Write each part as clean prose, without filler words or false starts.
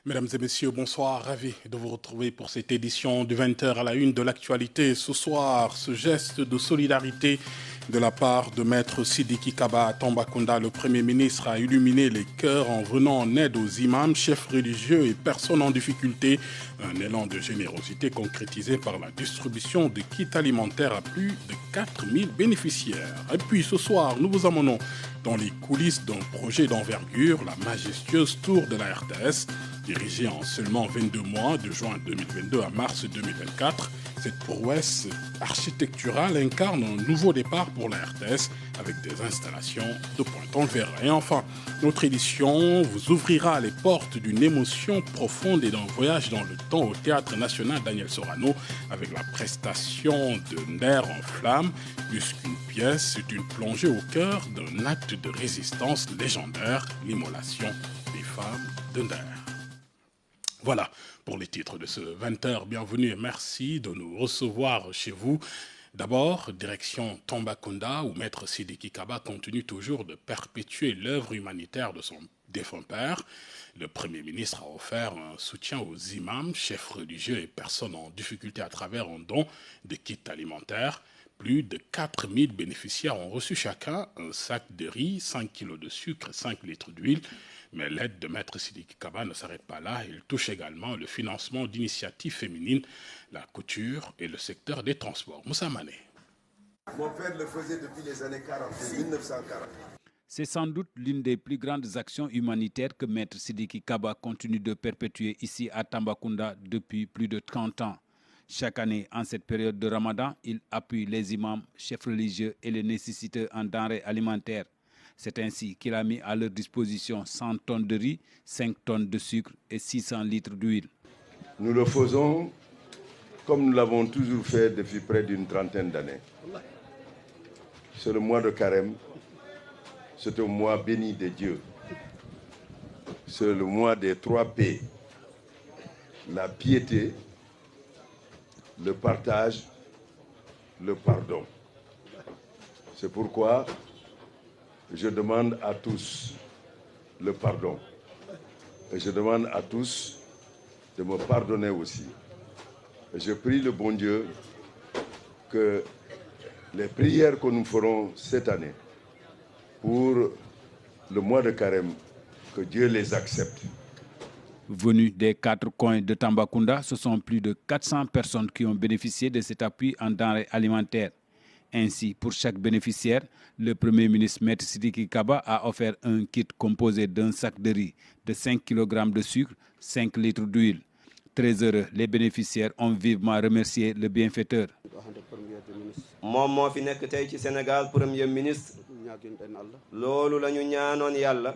Mesdames et messieurs, bonsoir, ravi de vous retrouver pour cette édition du 20h à la une de l'actualité. Ce soir, ce geste de solidarité de la part de Maître Sidiki Kaba à Tambacounda, le Premier ministre a illuminé les cœurs en venant en aide aux imams, chefs religieux et personnes en difficulté. Un élan de générosité concrétisé par la distribution de kits alimentaires à plus de 4000 bénéficiaires. Et puis ce soir, nous vous emmenons dans les coulisses d'un projet d'envergure, la majestueuse tour de la RTS. Dirigée en seulement 22 mois, de juin 2022 à mars 2024, cette prouesse architecturale incarne un nouveau départ pour la RTS avec des installations de pointe. On le verra. Et enfin, notre édition vous ouvrira les portes d'une émotion profonde et d'un voyage dans le temps au Théâtre National Daniel Sorano avec la prestation de Nerfs en flammes. Plus qu'une pièce, c'est une plongée au cœur d'un acte de résistance légendaire, l'immolation des femmes de Nerfs. Voilà pour les titres de ce 20h. Bienvenue et merci de nous recevoir chez vous. D'abord, direction Tambacounda, où Maître Sidiki Kaba continue toujours de perpétuer l'œuvre humanitaire de son défunt père. Le Premier ministre a offert un soutien aux imams, chefs religieux et personnes en difficulté à travers un don de kits alimentaires. Plus de 4000 bénéficiaires ont reçu chacun un sac de riz, 5 kilos de sucre et 5 litres d'huile. Mais l'aide de Maître Sidiki Kaba ne s'arrête pas là. Il touche également le financement d'initiatives féminines, la couture et le secteur des transports. Moussa Mané. Mon père le faisait depuis les années 40, 1940. C'est sans doute l'une des plus grandes actions humanitaires que Maître Sidiki Kaba continue de perpétuer ici à Tambacounda depuis plus de 30 ans. Chaque année, en cette période de Ramadan, il appuie les imams, chefs religieux et les nécessiteux en denrées alimentaires. C'est ainsi qu'il a mis à leur disposition 100 tonnes de riz, 5 tonnes de sucre et 600 litres d'huile. Nous le faisons comme nous l'avons toujours fait depuis près d'une trentaine d'années. C'est le mois de Carême, c'est un mois béni de Dieu. C'est le mois des 3 P. La piété, le partage, le pardon. C'est pourquoi je demande à tous le pardon. Et je demande à tous de me pardonner aussi. Et je prie le bon Dieu que les prières que nous ferons cette année pour le mois de Carême, que Dieu les accepte. Venus des 4 coins de Tambacounda, ce sont plus de 400 personnes qui ont bénéficié de cet appui en denrées alimentaires. Ainsi, pour chaque bénéficiaire, le Premier ministre Maître Sidiki Kaba a offert un kit composé d'un sac de riz, de 5 kg de sucre, 5 litres d'huile. Très heureux, les bénéficiaires ont vivement remercié le bienfaiteur. Moom fi nekk tey ci Sénégal Premier ministre loolu la ñu ñaanoon Yàlla.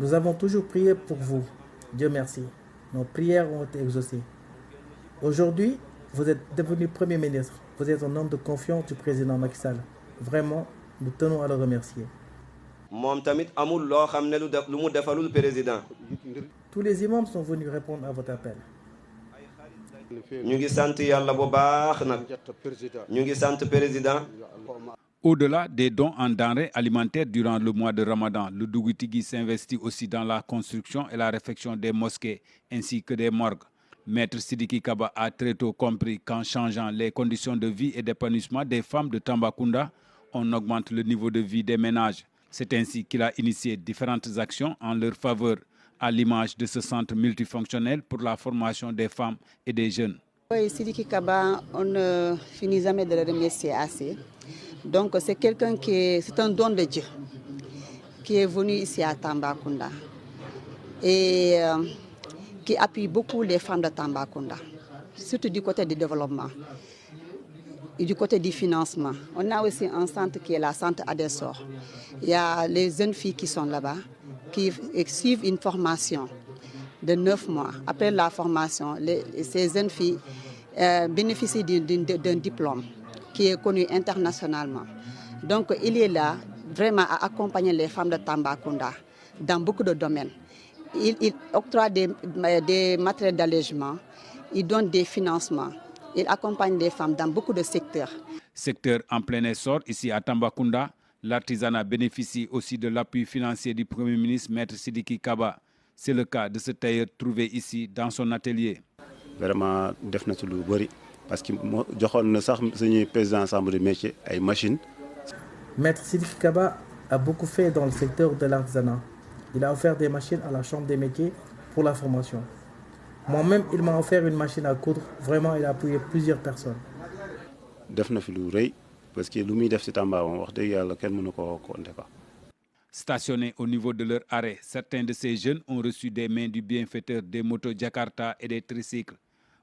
Nous avons toujours prié pour vous. Dieu merci. Nos prières ont été exaucées. Aujourd'hui, vous êtes devenu Premier ministre. Vous êtes un homme de confiance du président Macky Sall. Vraiment, nous tenons à le remercier. Moom tamit amul loo xam ne lu mu defalul président. Tous les imams sont venus répondre à votre appel. ñu ngi sant Yàlla bu baax nag. ñu ngi sant président. Au-delà des dons en denrées alimentaires durant le mois de Ramadan, le Dougoutigui s'investit aussi dans la construction et la réfection des mosquées ainsi que des morgues. Maître Sidiki Kaba a très tôt compris qu'en changeant les conditions de vie et d'épanouissement des femmes de Tambacounda, on augmente le niveau de vie des ménages. C'est ainsi qu'il a initié différentes actions en leur faveur, à l'image de ce centre multifonctionnel pour la formation des femmes et des jeunes. Oui, Sidiki Kaba, on ne finit jamais de le remercier assez. Donc c'est quelqu'un c'est un don de Dieu qui est venu ici à Tambacounda et qui appuie beaucoup les femmes de Tambacounda, surtout du côté du développement et du côté du financement. On a aussi un centre qui est la centre Adessor. Il y a les jeunes filles qui sont là-bas, qui suivent une formation de 9 mois. Après la formation, ces jeunes filles bénéficient d'un diplôme qui est connu internationalement. Donc il est là vraiment à accompagner les femmes de Tambacounda dans beaucoup de domaines. Il octroie des matériels d'allègement, il donne des financements, il accompagne les femmes dans beaucoup de secteurs. Secteur en plein essor ici à Tambacounda, l'artisanat bénéficie aussi de l'appui financier du Premier ministre Maître Sidiki Kaba. C'est le cas de ce tailleur trouvé ici dans son atelier. Vraiment, def na ci lu bari parce que joxoon na sax suñu président chambre de métier ay machines. Maître Sidiki Kaba a beaucoup fait dans le secteur de l'artisanat. Il a offert des machines à la chambre des métiers pour la formation. Moi-même, il m'a offert une machine à coudre. Vraiment, il a appuyé plusieurs personnes. Def na fi lu rëy parce que lu muy def ci Tamba wax dëgg yàlla kenn mënu ko compter quoi. Stationnés au niveau de leur arrêt, certains de ces jeunes ont reçu des mains du bienfaiteur des motos Jakarta et des tricycles.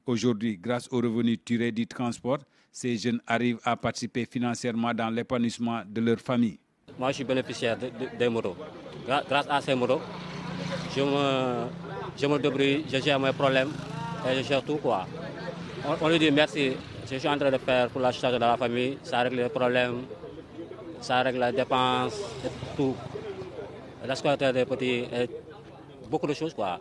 Aujourd'hui, grâce aux revenus tirés du transport, ces jeunes arrivent à participer financièrement dans l'épanouissement de leur famille. Moi, je suis bénéficiaire des motos. Grâce à ces motos, je me débrouille, je gère mes problèmes et je gère tout, quoi. On lui dit merci. Je suis en train de faire pour la charge de la famille, ça règle les problèmes, ça règle la dépense, tout. La scolarité des petits, et beaucoup de choses, quoi.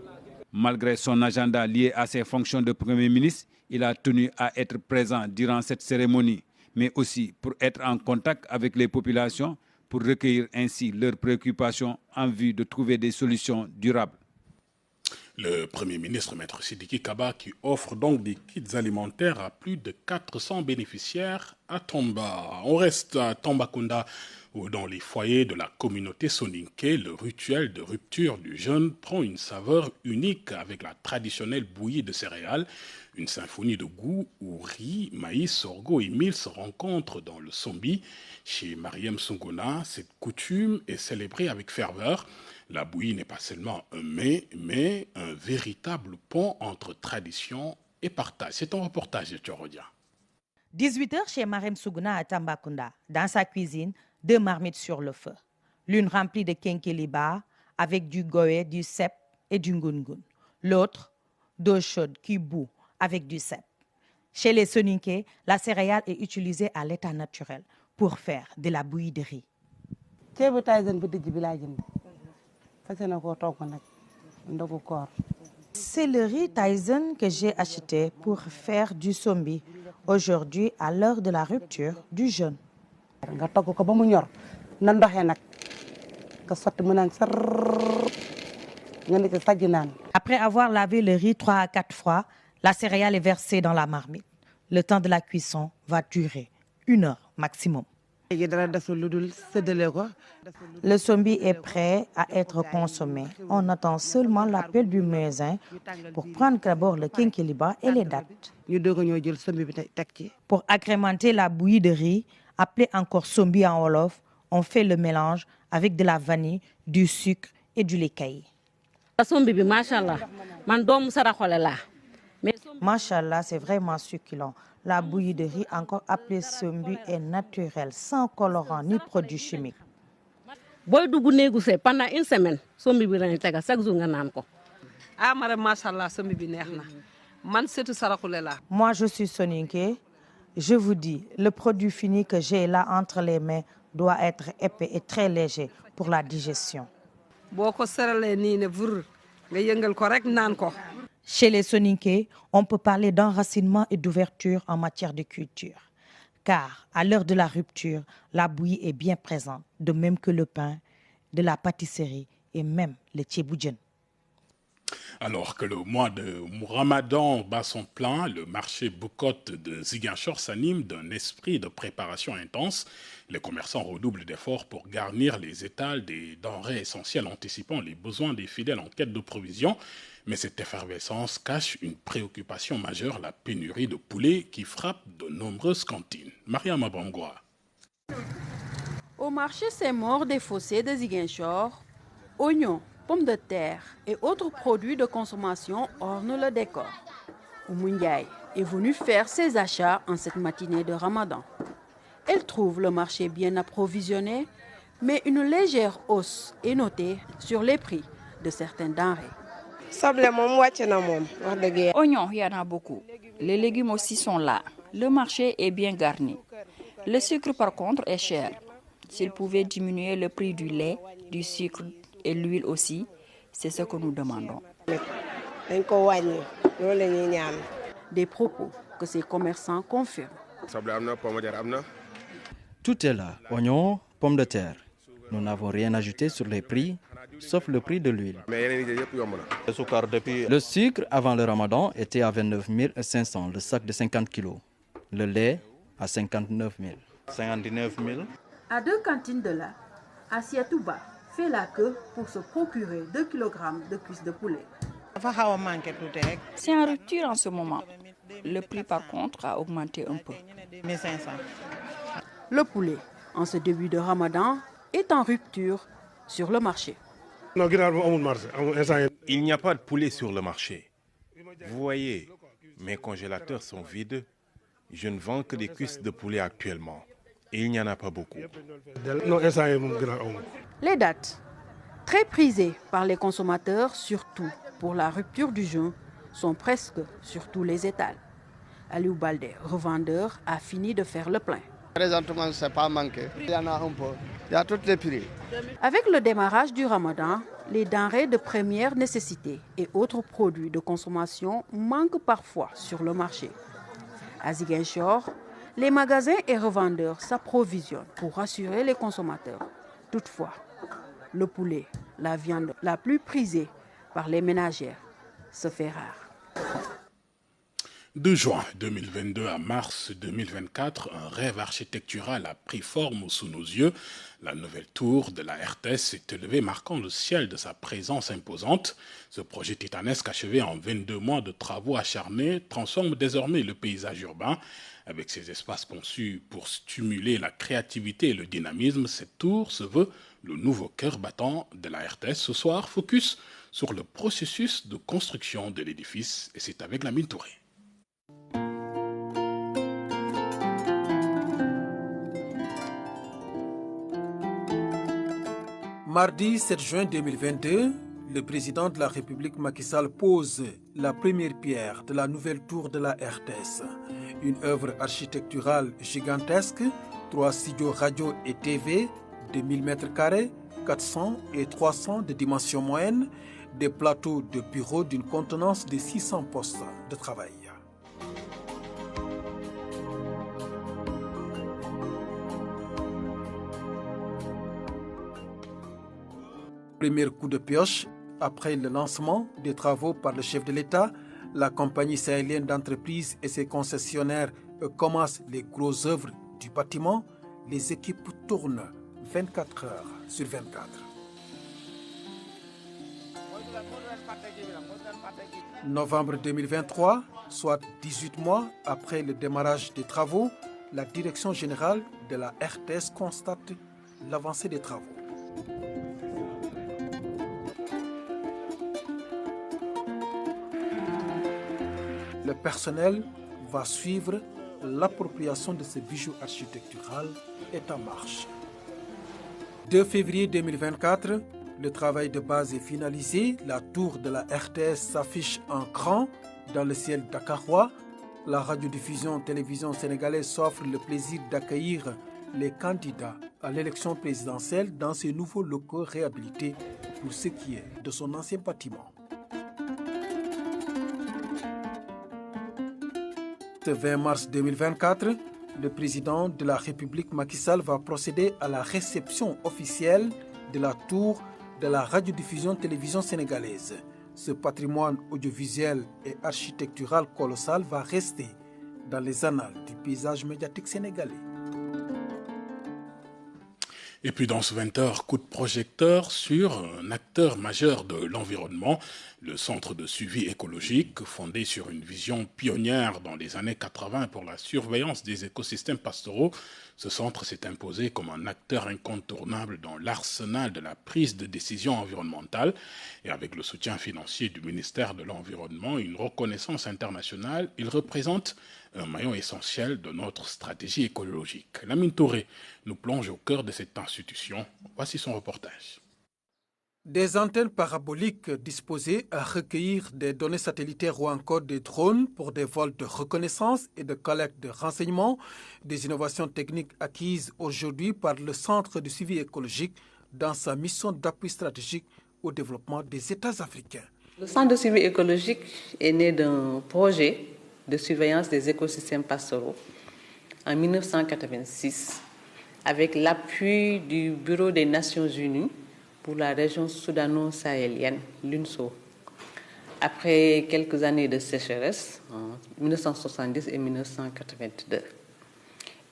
Malgré son agenda lié à ses fonctions de Premier ministre, il a tenu à être présent durant cette cérémonie, mais aussi pour être en contact avec les populations, pour recueillir ainsi leurs préoccupations en vue de trouver des solutions durables. Le Premier ministre, Maître Sidiki Kaba, qui offre donc des kits alimentaires à plus de 400 bénéficiaires à Tamba. On reste à Tambacounda, où dans les foyers de la communauté soninké, le rituel de rupture du jeûne prend une saveur unique avec la traditionnelle bouillie de céréales, une symphonie de goût où riz, maïs, sorgho et mil se rencontrent dans le sombi. Chez Mariam Sungona, cette coutume est célébrée avec ferveur. La bouillie n'est pas seulement un mets, mais un véritable pont entre tradition et partage. C'est un reportage de Thiorodia. 18h chez Mariam Sungona à Tambacounda. Dans sa cuisine, 2 marmites sur le feu. L'une remplie de kenkeliba avec du goé, du cèpe et du ngungun. L'autre, d'eau chaude qui bout avec du cèpe. Chez les soninké, la céréale est utilisée à l'état naturel pour faire de la bouillie de riz. C'est le riz Tyson que j'ai acheté pour faire du sombi aujourd'hui à l'heure de la rupture du jeûne. Après avoir lavé le riz 3 à 4 fois, la céréale est versée dans la marmite. Le temps de la cuisson va durer 1 heure maximum. Le sombi est prêt à être consommé. On attend seulement l'appel du muezzin pour prendre d'abord le kenkeliba et les dattes. Pour agrémenter la bouillie de riz, appelée encore sombi en wolof, on fait le mélange avec de la vanille, du sucre et du lait caillé. Machallah, c'est vraiment succulent. La bouillie de riz, encore appelée sombi, est naturelle, sans colorant ni produits chimiques. Pendant une semaine, sombi bi lañu tégal chaque jour nga nan ko. Moi, je suis soninké. Je vous dis, le produit fini que j'ai là entre les mains doit être épais et très léger pour la digestion. Chez les soninké, on peut parler d'enracinement et d'ouverture en matière de culture. Car à l'heure de la rupture, la bouillie est bien présente, de même que le pain, de la pâtisserie et même le tchéboujen. Alors que le mois de Ramadan bat son plein, le marché Boucotte de Ziguinchor s'anime d'un esprit de préparation intense. Les commerçants redoublent d'efforts pour garnir les étals des denrées essentielles, anticipant les besoins des fidèles en quête de provisions. Mais cette effervescence cache une préoccupation majeure, la pénurie de poulet qui frappe de nombreuses cantines. Mariam Abamgoa. Au marché Saint-Maur des Fossés de Ziguinchor, oignons, pommes de terre et autres produits de consommation ornent le décor. Oumouniaï est venue faire ses achats en cette matinée de Ramadan. Elle trouve le marché bien approvisionné, mais une légère hausse est notée sur les prix de certaines denrées. Oignons, il y en a beaucoup. Les légumes aussi sont là. Le marché est bien garni. Le sucre, par contre, est cher. S'il pouvait diminuer le prix du lait, du sucre et l'huile aussi, c'est ce que nous demandons. Des propos que ces commerçants confirment. Tout est là, oignons, pommes de terre. Nous n'avons rien ajouté sur les prix. sauf le prix de l'huile. Le sucre, avant le ramadan, était à 29 500, le sac de 50 kg. Le lait, à 59 000. 59 000. À 2 cantines de là, Asiatouba fait la queue pour se procurer 2 kg de cuisses de poulet. C'est en rupture en ce moment. Le prix, par contre, a augmenté un peu. Le poulet, en ce début de ramadan, est en rupture sur le marché. Il n'y a pas de poulet sur le marché. Vous voyez, mes congélateurs sont vides. Je ne vends que des cuisses de poulet actuellement. Et il n'y en a pas beaucoup. Les dates, très prisées par les consommateurs, surtout pour la rupture du jeûne, sont presque sur tous les étals. Aliou Baldé, revendeur, a fini de faire le plein. Présentement, ce n'est pas manqué. Il y en a un peu. Il y a tous les prix. Avec le démarrage du ramadan, les denrées de première nécessité et autres produits de consommation manquent parfois sur le marché. À Ziguinchor, les magasins et revendeurs s'approvisionnent pour rassurer les consommateurs. Toutefois, le poulet, la viande la plus prisée par les ménagères, se fait rare. De juin 2022 à mars 2024, un rêve architectural a pris forme sous nos yeux. La nouvelle tour de la RTS s'est élevée, marquant le ciel de sa présence imposante. Ce projet titanesque, achevé en 22 mois de travaux acharnés, transforme désormais le paysage urbain. Avec ses espaces conçus pour stimuler la créativité et le dynamisme, cette tour se veut le nouveau cœur battant de la RTS. Ce soir, focus sur le processus de construction de l'édifice, et c'est avec Lamine Touré. Mardi 7 juin 2022, le président de la République Macky Sall pose la première pierre de la nouvelle tour de la RTS. Une œuvre architecturale gigantesque, 3 studios radio et TV de 1000 m², 400 et 300 de dimension moyenne, des plateaux de bureaux d'une contenance de 600 postes de travail. Premier coup de pioche, après le lancement des travaux par le chef de l'État, la compagnie sahélienne d'entreprise et ses concessionnaires commencent les grosses œuvres du bâtiment. Les équipes tournent 24 heures sur 24. Novembre 2023, soit 18 mois après le démarrage des travaux, la direction générale de la RTS constate l'avancée des travaux. Le personnel va suivre l'appropriation de ce bijou architectural est en marche. 2 février 2024, le travail de base est finalisé. La tour de la RTS s'affiche en grand dans le ciel dakarois. La radiodiffusion télévision sénégalaise s'offre le plaisir d'accueillir les candidats à l'élection présidentielle dans ces nouveaux locaux réhabilités pour ce qui est de son ancien bâtiment. Le 20 mars 2024, le président de la République Macky Sall va procéder à la réception officielle de la tour de la radiodiffusion télévision sénégalaise. Ce patrimoine audiovisuel et architectural colossal va rester dans les annales du paysage médiatique sénégalais. Et puis dans ce 20h, coup de projecteur sur un acteur majeur de l'environnement, le Centre de suivi écologique, fondé sur une vision pionnière dans les années 80 pour la surveillance des écosystèmes pastoraux. Ce centre s'est imposé comme un acteur incontournable dans l'arsenal de la prise de décision environnementale. Et avec le soutien financier du ministère de l'Environnement et une reconnaissance internationale, il représente un maillon essentiel de notre stratégie écologique. Lamine Touré nous plonge au cœur de cette institution. Voici son reportage. Des antennes paraboliques disposées à recueillir des données satellitaires ou encore des drones pour des vols de reconnaissance et de collecte de renseignements, des innovations techniques acquises aujourd'hui par le Centre de suivi écologique dans sa mission d'appui stratégique au développement des États africains. Le Centre de suivi écologique est né d'un projet de surveillance des écosystèmes pastoraux en 1986 avec l'appui du Bureau des Nations Unies pour la région soudano-sahélienne, l'UNSO. Après quelques années de sécheresse, en 1970 et 1982.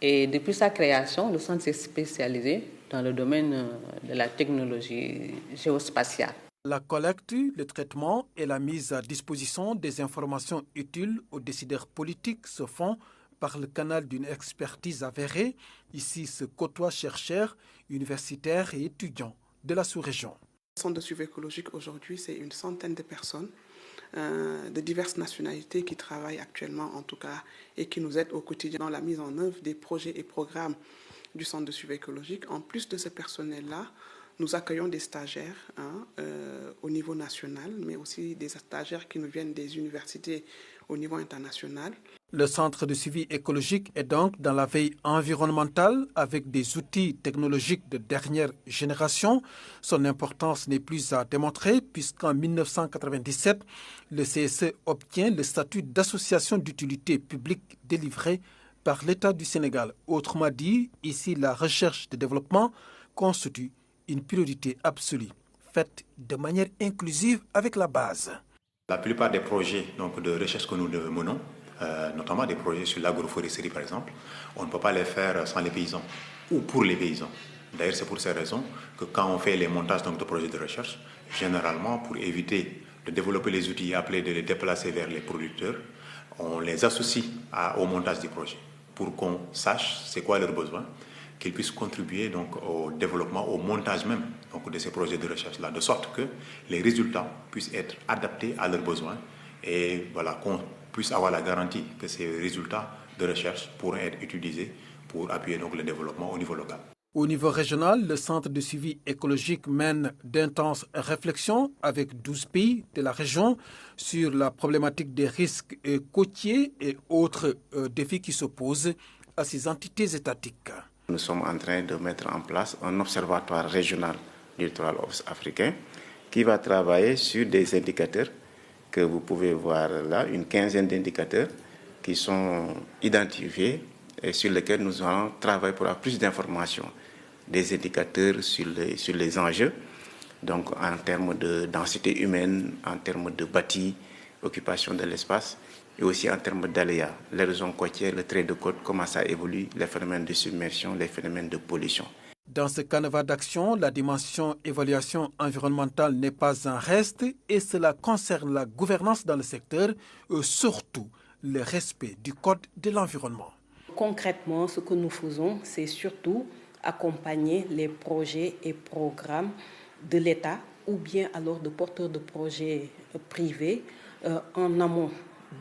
Et depuis sa création, le centre s'est spécialisé dans le domaine de la technologie géospatiale. La collecte, le traitement et la mise à disposition des informations utiles aux décideurs politiques se font par le canal d'une expertise avérée. Ici se côtoient chercheurs, universitaires et étudiants de la sous-région. Le centre de suivi écologique aujourd'hui, c'est une centaine de personnes de diverses nationalités qui travaillent actuellement en tout cas et qui nous aident au quotidien dans la mise en œuvre des projets et programmes du centre de suivi écologique. En plus de ce personnel-là, nous accueillons des stagiaires au niveau national, mais aussi des stagiaires qui nous viennent des universités au niveau international. Le centre de suivi écologique est donc dans la veille environnementale avec des outils technologiques de dernière génération. Son importance n'est plus à démontrer puisqu'en 1997, le CSE obtient le statut d'association d'utilité publique délivré par l'État du Sénégal. Autrement dit, ici, la recherche et développement constitue une priorité absolue, faite de manière inclusive avec la base. La plupart des projets de recherche que nous menons, notamment des projets sur l'agroforesterie par exemple, on ne peut pas les faire sans les paysans ou pour les paysans. D'ailleurs, c'est pour ces raisons que quand on fait les montages de projets de recherche, généralement pour éviter de développer les outils et après de les déplacer vers les producteurs, on les associe au montage des projets pour qu'on sache c'est quoi leurs besoins, qu'ils puissent contribuer au développement, au montage même de ces projets de recherche-là, de sorte que les résultats puissent être adaptés à leurs besoins et voilà, qu'on puisse avoir la garantie que ces résultats de recherche pourront être utilisés pour appuyer le développement au niveau local. Au niveau régional, le centre de suivi écologique mène d'intenses réflexions avec 12 pays de la région sur la problématique des risques côtiers et autres défis qui s'opposent à ces entités étatiques. Nous sommes en train de mettre en place un observatoire régional du littoral africain qui va travailler sur des indicateurs que vous pouvez voir là, une quinzaine d'indicateurs qui sont identifiés et sur lesquels nous allons travailler pour avoir plus d'informations, des indicateurs sur les enjeux, donc en termes de densité humaine, en termes de bâti, occupation de l'espace, et aussi en termes d'aléas, l'érosion côtière, le trait de côte, comment ça évolue, les phénomènes de submersion, les phénomènes de pollution. Dans ce canevas d'action, la dimension évaluation environnementale n'est pas un reste et cela concerne la gouvernance dans le secteur, surtout le respect du code de l'environnement. Concrètement, ce que nous faisons, c'est surtout accompagner les projets et programmes de l'État ou bien alors de porteurs de projets privés en amont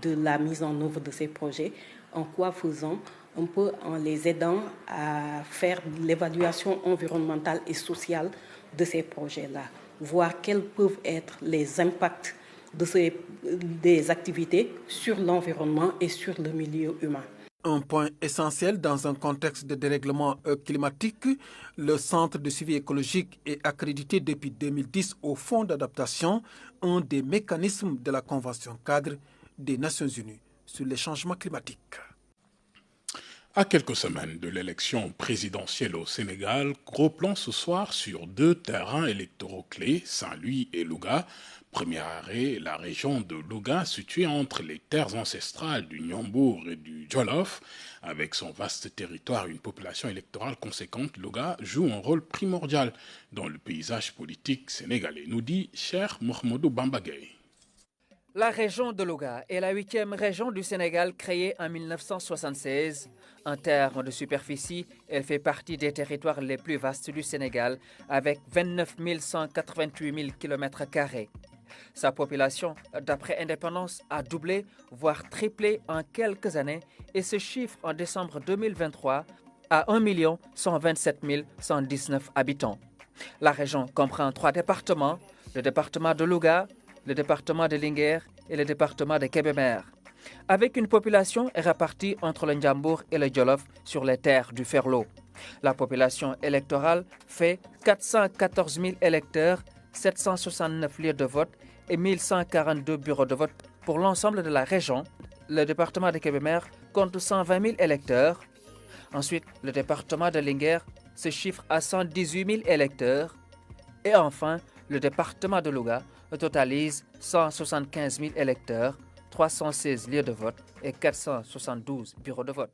de la mise en œuvre de ces projets, en quoi faisant un peu en les aidant à faire l'évaluation environnementale et sociale de ces projets-là, voir quels peuvent être les impacts des activités sur l'environnement et sur le milieu humain. Un point essentiel dans un contexte de dérèglement climatique, le Centre de suivi écologique est accrédité depuis 2010 au Fonds d'adaptation, un des mécanismes de la Convention cadre des Nations Unies sur les changements climatiques. À quelques semaines de l'élection présidentielle au Sénégal, gros plan ce soir sur 2 terrains électoraux clés, Saint-Louis et Louga. Premier arrêt, la région de Louga, située entre les terres ancestrales du Nyambour et du Jolof. Avec son vaste territoire et une population électorale conséquente, Louga joue un rôle primordial dans le paysage politique sénégalais, nous dit Cheikh Mohamedou Bambagay. La région de Louga est la 8e région du Sénégal créée en 1976. En termes de superficie, elle fait partie des territoires les plus vastes du Sénégal avec 29 188 000 km². Sa population, d'après Indépendance, a doublé, voire triplé en quelques années et se chiffre en décembre 2023 à 1 127 119 habitants. La région comprend 3 départements, le département de Louga, le département de Linguère et le département de Kébémer, avec une population répartie entre le Njambour et le Jolof sur les terres du Ferlo. La population électorale fait 414 000 électeurs, 769 lieux de vote et 1142 bureaux de vote pour l'ensemble de la région. Le département de Kébémer compte 120 000 électeurs. Ensuite, le département de Linguère se chiffre à 118 000 électeurs. Et enfin, le département de Louga totalise 175 000 électeurs, 316 lieux de vote et 472 bureaux de vote.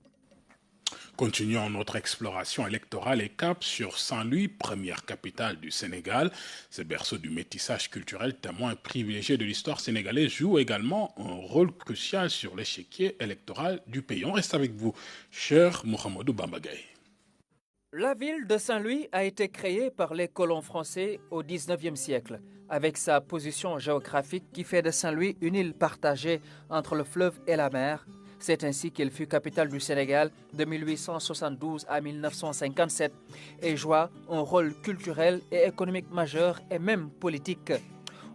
Continuons notre exploration électorale et cap sur Saint-Louis, première capitale du Sénégal. Ce berceau du métissage culturel, témoin privilégié de l'histoire sénégalaise, joue également un rôle crucial sur l'échiquier électoral du pays. On reste avec vous, cher Mohamedou Bambagaye. La ville de Saint-Louis a été créée par les colons français au XIXe siècle, avec sa position géographique qui fait de Saint-Louis une île partagée entre le fleuve et la mer. C'est ainsi qu'elle fut capitale du Sénégal de 1872 à 1957 et joua un rôle culturel et économique majeur et même politique.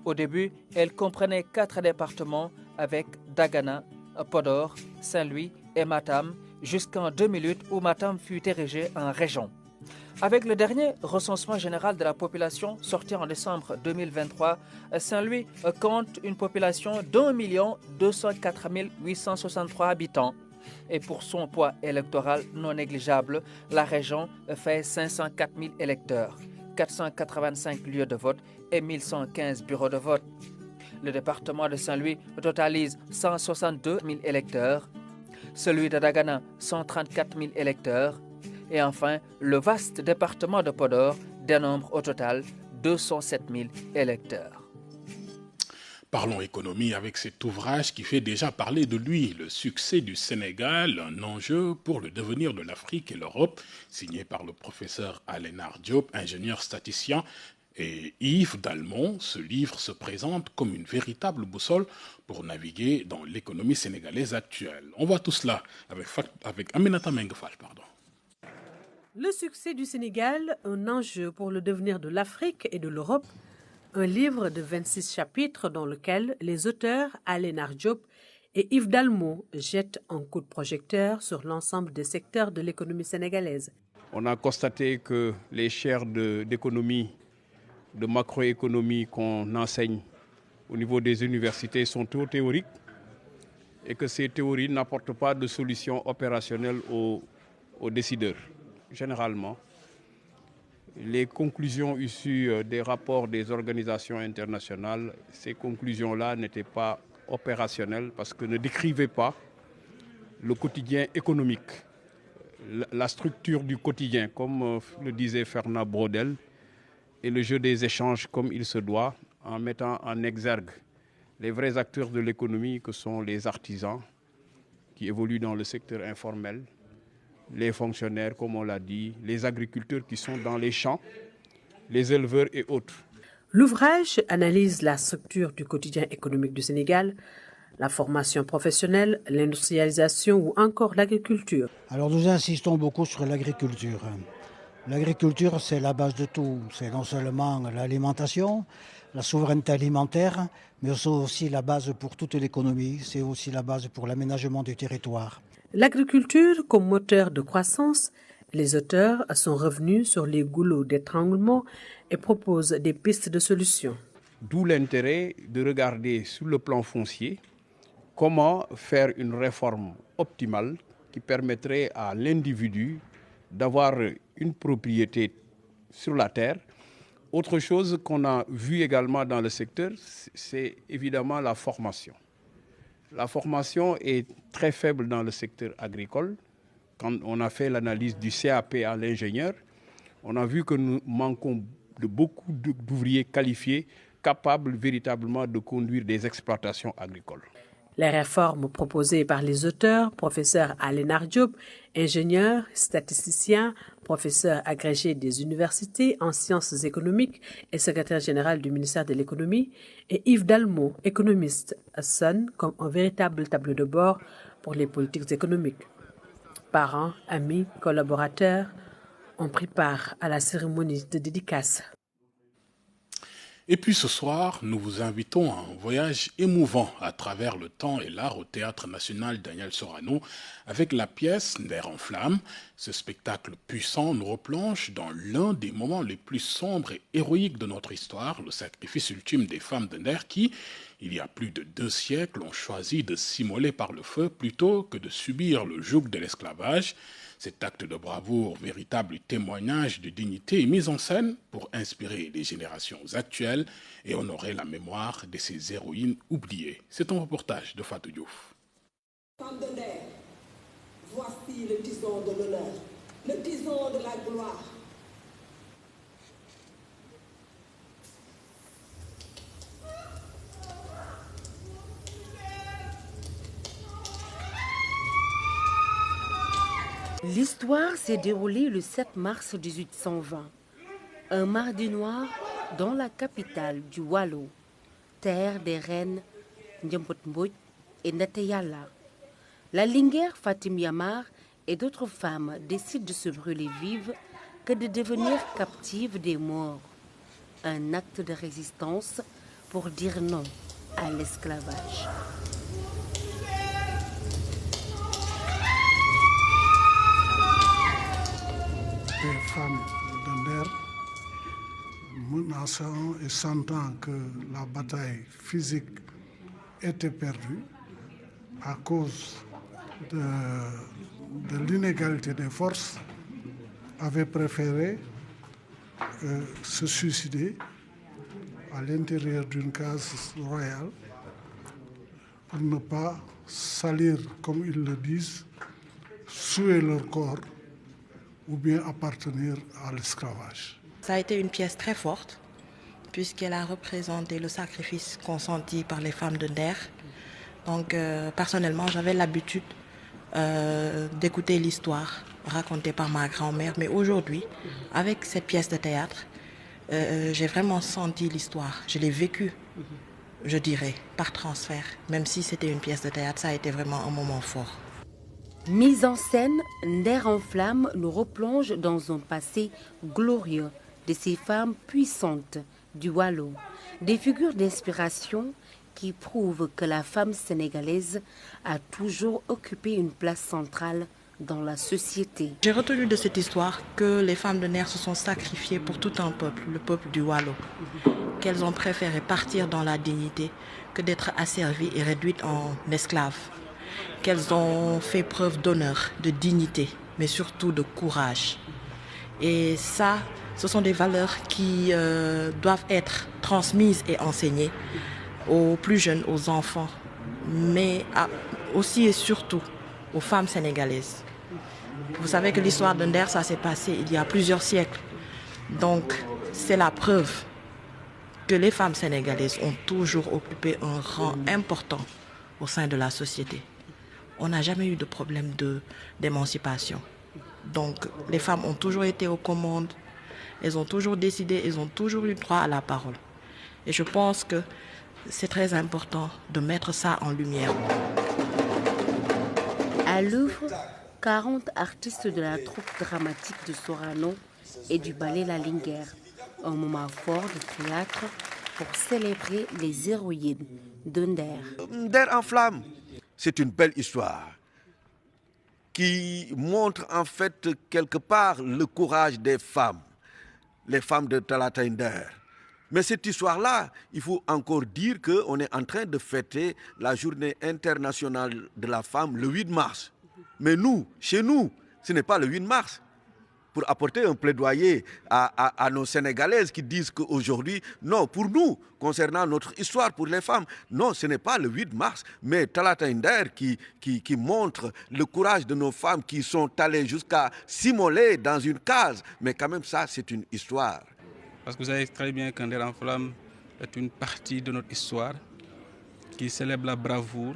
Au début, elle comprenait 4 départements avec Dagana, Podor, Saint-Louis et Matam jusqu'en 2008 où Matam fut érigée en région. Avec le dernier recensement général de la population sorti en décembre 2023, Saint-Louis compte une population d'1 204 863 habitants. Et pour son poids électoral non négligeable, la région fait 504 000 électeurs, 485 lieux de vote et 1115 bureaux de vote. Le département de Saint-Louis totalise 162 000 électeurs, celui de Dagana 134 000 électeurs, et enfin, le vaste département de Podor dénombre au total 207 000 électeurs. Parlons économie avec cet ouvrage qui fait déjà parler de lui, le succès du Sénégal, un enjeu pour le devenir de l'Afrique et l'Europe, signé par le professeur Alénar Diop, ingénieur statisticien, et Yves Dalmont. Ce livre se présente comme une véritable boussole pour naviguer dans l'économie sénégalaise actuelle. On voit tout cela avec Aminata Mengefal. Le succès du Sénégal, un enjeu pour le devenir de l'Afrique et de l'Europe, un livre de 26 chapitres dans lequel les auteurs Alénar Diop et Yves Dalmont jettent un coup de projecteur sur l'ensemble des secteurs de l'économie sénégalaise. On a constaté que les chaires d'économie, de macroéconomie qu'on enseigne au niveau des universités sont trop théoriques et que ces théories n'apportent pas de solutions opérationnelles aux décideurs. Généralement, les conclusions issues des rapports des organisations internationales, ces conclusions-là n'étaient pas opérationnelles parce que ne décrivaient pas le quotidien économique, la structure du quotidien, comme le disait Fernand Braudel, et le jeu des échanges comme il se doit, en mettant en exergue les vrais acteurs de l'économie que sont les artisans qui évoluent dans le secteur informel, les fonctionnaires, comme on l'a dit, les agriculteurs qui sont dans les champs, les éleveurs et autres. L'ouvrage analyse la structure du quotidien économique du Sénégal, la formation professionnelle, l'industrialisation ou encore l'agriculture. Alors nous insistons beaucoup sur l'agriculture. L'agriculture, c'est la base de tout. C'est non seulement l'alimentation, la souveraineté alimentaire, mais c'est aussi la base pour toute l'économie. C'est aussi la base pour l'aménagement du territoire. L'agriculture comme moteur de croissance, les auteurs sont revenus sur les goulots d'étranglement et proposent des pistes de solutions. D'où l'intérêt de regarder sur le plan foncier comment faire une réforme optimale qui permettrait à l'individu d'avoir une propriété sur la terre. Autre chose qu'on a vu également dans le secteur, c'est évidemment la formation. La formation est très faible dans le secteur agricole. Quand on a fait l'analyse du CAP à l'ingénieur, on a vu que nous manquons de beaucoup d'ouvriers qualifiés capables véritablement de conduire des exploitations agricoles. Les réformes proposées par les auteurs, professeur Alénar Diop, ingénieur, statisticien, professeur agrégé des universités en sciences économiques et secrétaire général du ministère de l'économie, et Yves Dalmont, économiste, sonnent comme un véritable tableau de bord pour les politiques économiques. Parents, amis, collaborateurs ont pris part à la cérémonie de dédicace. Et puis ce soir, nous vous invitons à un voyage émouvant à travers le temps et l'art au Théâtre National Daniel Sorano avec la pièce Nerfs en flammes. Ce spectacle puissant nous replonge dans l'un des moments les plus sombres et héroïques de notre histoire, le sacrifice ultime des femmes de Ner qui, il y a plus de 2 siècles, ont choisi de s'immoler par le feu plutôt que de subir le joug de l'esclavage. Cet acte de bravoure, véritable témoignage de dignité, est mis en scène pour inspirer les générations actuelles et honorer la mémoire de ces héroïnes oubliées. C'est un reportage de Fatou Diouf. Voici le tison de l'honneur, le tison de la gloire. L'histoire s'est déroulée le 7 mars 1820, un mardi noir dans la capitale du Waalo, terre des reines Ndiambot Mbodj et Ndate Yalla. La Linguère Fatim Yamar et d'autres femmes décident de se brûler vives que de devenir captives des morts. Un acte de résistance pour dire non à l'esclavage. Des femmes d'Ender, menaçant et sentant que la bataille physique était perdue à cause de l'inégalité des forces, avaient préféré se suicider à l'intérieur d'une case royale pour ne pas salir, comme ils le disent, souiller leur corps ou bien appartenir à l'esclavage. Ça a été une pièce très forte puisqu'elle a représenté le sacrifice consenti par les femmes de Nder. Donc personnellement, j'avais l'habitude d'écouter l'histoire racontée par ma grand-mère. Mais aujourd'hui, avec cette pièce de théâtre, j'ai vraiment senti l'histoire. Je l'ai vécue, je dirais, par transfert. Même si c'était une pièce de théâtre, ça a été vraiment un moment fort. Mise en scène, Nder en flamme nous replonge dans un passé glorieux de ces femmes puissantes du Waalo. Des figures d'inspiration qui prouvent que la femme sénégalaise a toujours occupé une place centrale dans la société. J'ai retenu de cette histoire que les femmes de Nder se sont sacrifiées pour tout un peuple, le peuple du Waalo. Qu'elles ont préféré partir dans la dignité que d'être asservies et réduites en esclaves. Qu'elles ont fait preuve d'honneur, de dignité, mais surtout de courage. Et ça, ce sont des valeurs qui doivent être transmises et enseignées aux plus jeunes, aux enfants, mais aussi et surtout aux femmes sénégalaises. Vous savez que l'histoire de Nder, ça s'est passé il y a plusieurs siècles. Donc, c'est la preuve que les femmes sénégalaises ont toujours occupé un rang important au sein de la société. On n'a jamais eu de problème d'émancipation. Donc, les femmes ont toujours été aux commandes, elles ont toujours décidé, elles ont toujours eu droit à la parole. Et je pense que c'est très important de mettre ça en lumière. À l'œuvre, 40 artistes de la troupe dramatique de Sorano et du ballet La Linguère. Un moment fort de théâtre pour célébrer les héroïnes de Nder. Nder en flamme, c'est une belle histoire qui montre en fait quelque part le courage des femmes, les femmes de Talata Nder. Mais cette histoire-là, il faut encore dire qu'on est en train de fêter la journée internationale de la femme le 8 mars. Mais nous, chez nous, ce n'est pas le 8 mars. Pour apporter un plaidoyer à nos Sénégalaises qui disent qu'aujourd'hui, non, pour nous, concernant notre histoire pour les femmes, non, ce n'est pas le 8 mars, mais Talata Nder qui montre le courage de nos femmes qui sont allées jusqu'à s'immoler dans une case. Mais quand même, ça, c'est une histoire. Parce que vous savez très bien qu'Nder en flamme est une partie de notre histoire qui célèbre la bravoure,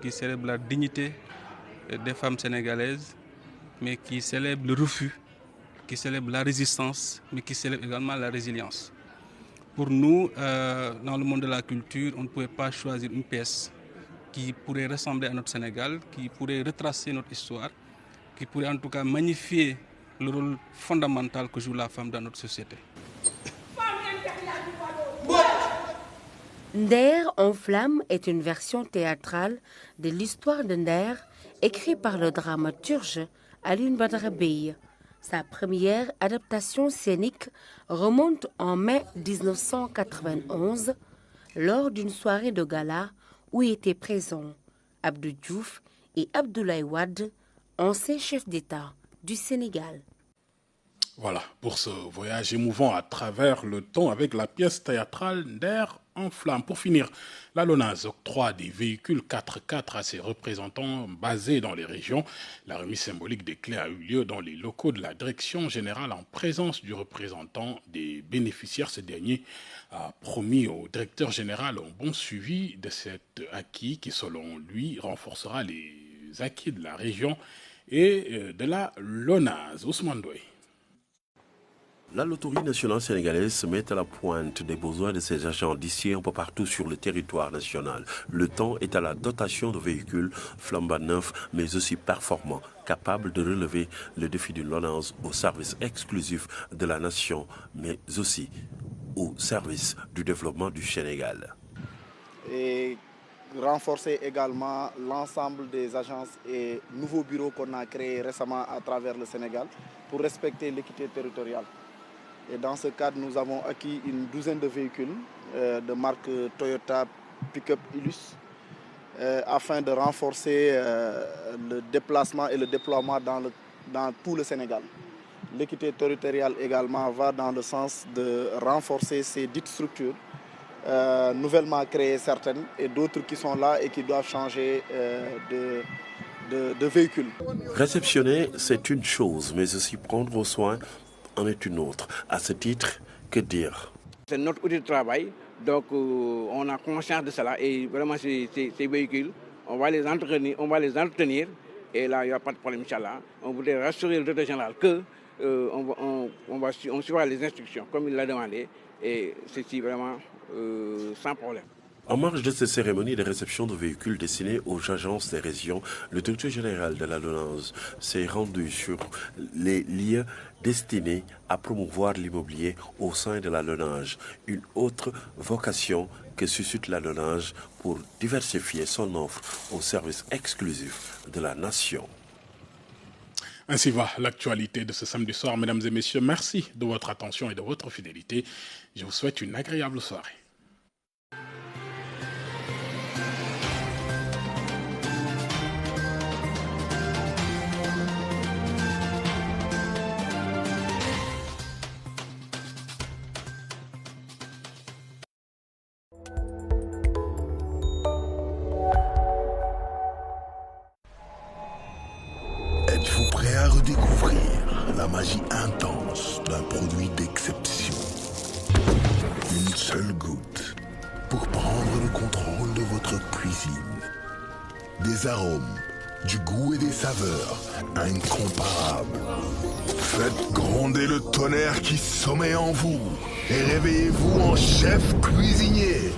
qui célèbre la dignité des femmes sénégalaises, mais qui célèbre le refus, qui célèbre la résistance, mais qui célèbre également la résilience. Pour nous, dans le monde de la culture, on ne pouvait pas choisir une pièce qui pourrait ressembler à notre Sénégal, qui pourrait retracer notre histoire, qui pourrait en tout cas magnifier le rôle fondamental que joue la femme dans notre société. Nder en flamme est une version théâtrale de l'histoire de Nder, écrite par le dramaturge Alioune Badara Beye. Sa première adaptation scénique remonte en mai 1991 lors d'une soirée de gala où étaient présents Abdou Diouf et Abdoulaye Wade, anciens chefs d'État du Sénégal. Voilà, pour ce voyage émouvant à travers le temps avec la pièce théâtrale Nder en flammes. Pour finir, la LONASE octroie des véhicules 4x4 à ses représentants basés dans les régions. La remise symbolique des clés a eu lieu dans les locaux de la direction générale en présence du représentant des bénéficiaires. Ce dernier a promis au directeur général un bon suivi de cet acquis qui, selon lui, renforcera les acquis de la région et de la LONASE. Ousmane Doué. La Loterie nationale sénégalaise se met à la pointe des besoins de ses agents d'ici un peu partout sur le territoire national. Le temps est à la dotation de véhicules flambant neufs, mais aussi performants, capables de relever le défi d'une LONASE au service exclusif de la nation, mais aussi au service du développement du Sénégal. Et renforcer également l'ensemble des agences et nouveaux bureaux qu'on a créés récemment à travers le Sénégal pour respecter l'équité territoriale. Et dans ce cadre, nous avons acquis une douzaine de véhicules de marque Toyota Pickup Illus afin de renforcer le déplacement et le déploiement dans tout le Sénégal. L'équité territoriale également va dans le sens de renforcer ces dites structures, nouvellement créées certaines et d'autres qui sont là et qui doivent changer de véhicule. Réceptionner, c'est une chose, mais aussi prendre soin en est une autre. À ce titre, que dire? C'est notre outil de travail, donc on a conscience de cela et vraiment ces véhicules, on va les entretenir et là il n'y a pas de problème, Inch'Allah. On voudrait rassurer le directeur général que on suivra les instructions comme il l'a demandé et c'est vraiment sans problème. En marge de cette cérémonie de réception de véhicules destinés aux agences des régions, le directeur général de la LONASE s'est rendu sur les lieux destinés à promouvoir l'immobilier au sein de la LONASE, une autre vocation que suscite la LONASE pour diversifier son offre au service exclusif de la nation. Ainsi va l'actualité de ce samedi soir. Mesdames et messieurs, merci de votre attention et de votre fidélité. Je vous souhaite une agréable soirée. Êtes-vous prêt à redécouvrir la magie intense d'un produit d'exception? Une seule goutte pour prendre le contrôle de votre cuisine. Des arômes, du goût et des saveurs incomparables. Faites gronder le tonnerre qui sommeille en vous et réveillez-vous en chef cuisinier.